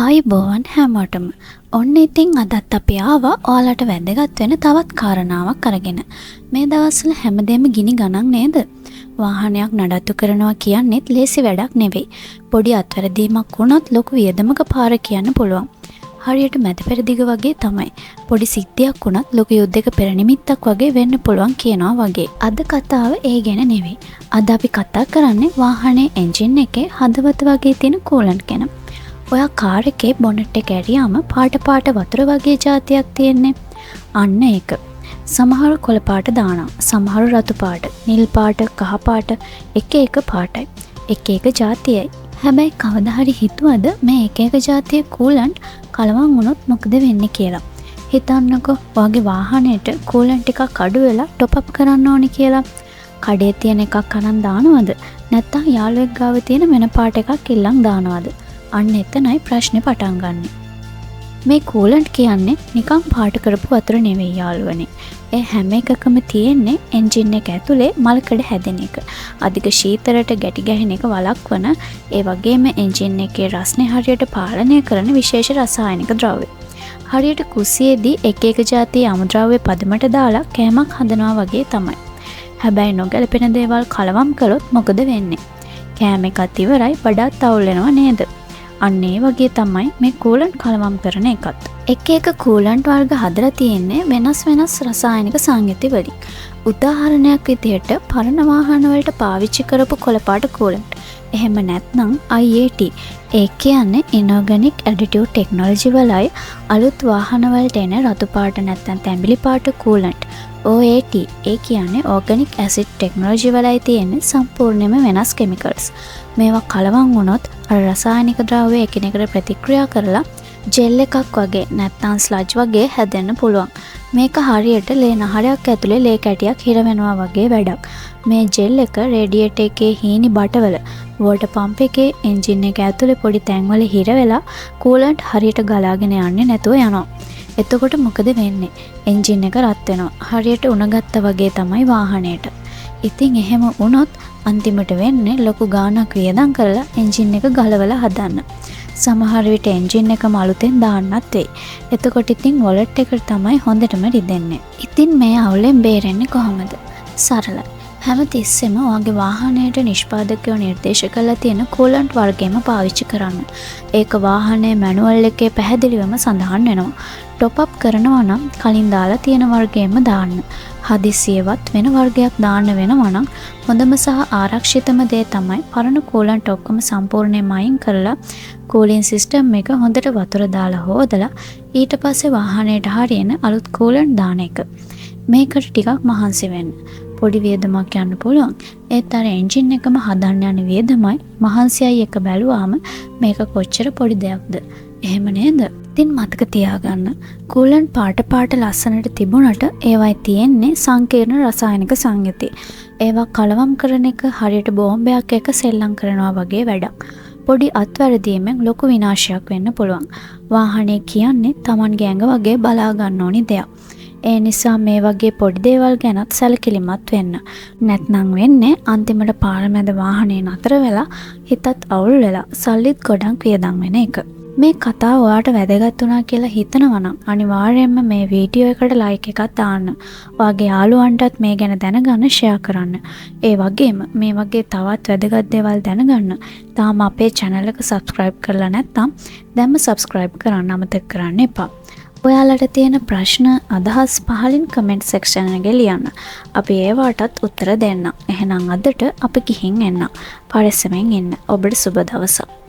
ආයුබෝවන් හැමෝටම. ඔන්න ඉතින් අදත් අපි ආවා ඔයාලට වැදගත් වෙන තවත් කාරණාවක් අරගෙන. මේ දවස්වල හැමදේම ගිනි ගණන් නේද? වාහනයක් නඩත්තු කරනවා කියන්නේත් ලේසි වැඩක් නෙවෙයි. පොඩි අත්වැරදීමක් වුණත් ලොකු වියදමක පාර කියන්න පුළුවන්. හරියට මැද පෙරදිග වගේ තමයි. පොඩි සිද්ධියක් වුණත් ලොකු යුද්ධයක පෙරනිමිත්තක් වගේ වෙන්න පුළුවන් කියනවා වගේ. අද කතාව ඒ ගැන නෙවෙයි. අද අපි කතා කරන්නේ වාහනේ එන්ජින් එකේ හදවත වගේ තියෙන කූලන්ට් ගැන. ඔයා කාර් එකේ බොනට් එක ඇරියාම පාට වතුර වගේ જાතියක් තියෙන්නේ. අන්න ඒක. සමහර කොළ පාට දානවා. සමහර රතු පාට, නිල් පාට, කහ පාට, එක පාටයි. එක જાතියයි. හැබැයි කවදා හරි හිතුවද මේ එක જાතියේ කූලන්ට් කලවම් වුණොත් මොකද වෙන්නේ කියලා? හිතන්නකෝ ඔයාගේ වාහනේට කූලන්ට් ටිකක් අඩු වෙලා টොප් අප් කරන්න ඕනි කියලා. කඩේ තියෙන එකක් අරන් දානවද? නැත්නම් යාළුවෙක් ගාව තියෙන වෙන පාට එකක් ඉල්ලන් දානවද? අන්න එතනයි ප්‍රශ්නේ පටන් ගන්නෙ. මේ කූලන්ට් කියන්නේ නිකන් පාට කරපු වතුර නෙවෙයි යාළුවනේ. ඒ හැම එකකම තියෙන්නේ එන්ජින් එක ඇතුලේ මලකඩ හැදෙන එක. අධික ශීතලට ගැටි ගැහෙන එක වළක්වන ඒ වගේම එන්ජින් එකේ රස්නේ හරියට පාලනය කරන විශේෂ රසායනික ද්‍රව්‍ය. හරියට කුස්සියේදී එක જાතියේ අමුද්‍රව්‍ය පදමට දාලා කෑමක් හදනවා වගේ තමයි. හැබැයි නොගැලපෙන දේවල් කලවම් කළොත් මොකද වෙන්නේ? කෑම එකත් ඉවරයි වඩාත් අවුල් වෙනව නේද? අන්න ඒ වගේ තමයි මේ කූලන්ට් කලවම් කරන එකත්. එක කූලන්ට් වර්ග හදලා තියෙන්නේ වෙනස් රසායනික සංයුති වලින්. උදාහරණයක් විදිහට පරණ වාහන වලට පාවිච්චි කරපු කොළපාට කූලන්ට්. එහෙම නැත්නම් IAT. ඒ කියන්නේ Inorganic Additive Technology වලයි අලුත් වාහන වලට එන රතු පාට නැත්නම් තැඹිලි පාට කූලන්ට්. OAT. ඒ කියන්නේ Organic Acid Technology වලයි තියෙන්නේ සම්පූර්ණයෙන්ම වෙනස් කෙමිකල්ස්. මේවා කලවම් වුණොත් අර රසායනික ද්‍රව්‍ය එකිනෙකට ප්‍රතික්‍රියා කරලා ජෙල් එකක් වගේ නැත්නම් ස්ලජ් වගේ හැදෙන්න පුළුවන්. මේක හරියට ලේ නහරයක් ඇතුලේ ලේ කැටියක් හිර වෙනවා වගේ වැඩක්. මේ ජෙල් එක රේඩියේටර් එකේ හීනි බටවල වෝටර් පම්ප් එකේ එන්ජින් එක ඇතුලේ පොඩි තැන්වල හිර වෙලා කූලන්ට් හරියට ගලාගෙන යන්නේ නැතුව යනවා. එතකොට මොකද වෙන්නේ? එන්ජින් එක රත් වෙනවා. හරියට උණගත්ත වගේ තමයි වාහනේට. ඉතින් එහෙම වුණොත් අන්තිමට වෙන්නේ ලොකු ගාණක් වියදම් කරලා එන්ජින් එක ගලවලා හදන්න. සමහර විට එන්ජින් එකම අලුතෙන් දාන්නත් වෙයි. එතකොට ඉතින් වොලට් එකට තමයි හොඳටම රිදෙන්නේ. ඉතින් මේ අවුලෙන් බේරෙන්නේ කොහොමද? සරලයි. හැම තිස්සෙම ඔයාගේ වාහනයට නිෂ්පාදකයෝ නිර්දේශ කරලා තියෙන කූලන්ට් වර්ගයම පාවිච්චි කරන්න. ඒක වාහනේ මැනුවල් එකේ පැහැදිලිවම සඳහන් වෙනවා. টොප් අප් කරනවා නම් කලින් දාලා තියෙන වර්ගයම දාන්න. හදිසියෙවත් වෙන වර්ගයක් දාන්න වෙනවා නම් හොඳම සහ ආරක්ෂිතම දේ තමයි පරණ කූලන්ට් ඔක්කොම සම්පූර්ණයෙන්ම අයින් කරලා කූලින් සිස්ටම් එක හොඳට වතුර දාලා හොදලා ඊට පස්සේ වාහනයට හරියන අලුත් කූලන්ට් දාන එක. මේකට ටිකක් මහන්සි වෙන්න. පොඩි වියදමක් යන්න පුළුවන්. ඒත් අර එන්ජින් එකම හදන්න යන වියදමයි මහන්සියයි එක බැලුවාම මේක කොච්චර පොඩි දෙයක්ද? එහෙම නේද? ඉතින් මතක තියාගන්න. කූලන්ට් පාට ලස්සනට තිබුණට ඒවයි තියෙන්නේ සංකීර්ණ රසායනික සංයුති. ඒවා කලවම් කරන එක හරියට බෝම්බයක් එක සෙල්ලම් කරනවා වගේ වැඩක්. පොඩි අත්වැරදීමෙන් ලොකු විනාශයක් වෙන්න පුළුවන්. වාහනේ කියන්නේ Tamanගේ ඇඟ වගේ බලා ගන්න ඕනි දෙයක්. ඒ නිසා මේ වගේ පොඩි දේවල් ගැනත් සැලකිලිමත් වෙන්න. නැත්නම් වෙන්නේ අන්තිමට පාර මැද වාහනේ නතර වෙලා හිතත් අවුල් වෙලා සල්ලිත් ගොඩක් වියදම් වෙන එක. මේ කතාව ඔයාට වැදගත් වුණා කියලා හිතනවා නම් අනිවාර්යයෙන්ම මේ වීඩියෝ එකට ලයික් එකක් දාන්න. ඔයාගේ යාළුවන්ටත් මේ ගැන දැනගන්න ෂෙයා කරන්න. ඒ වගේම මේ වගේ තවත් වැදගත් දේවල් දැනගන්න තාම අපේ channel එක subscribe කරලා නැත්නම් දැන්ම subscribe කරන්න අමතක කරන්න එපා. ඔයාලට තියෙන ප්‍රශ්න අදහස් පහලින් comment section එකේ ලියන්න. අපි ඒවටත් උත්තර දෙන්න. එහෙනම් අදට අපි ගිහින් එන්න. පරිස්සමෙන් ඉන්න. ඔබට සුබ දවසක්.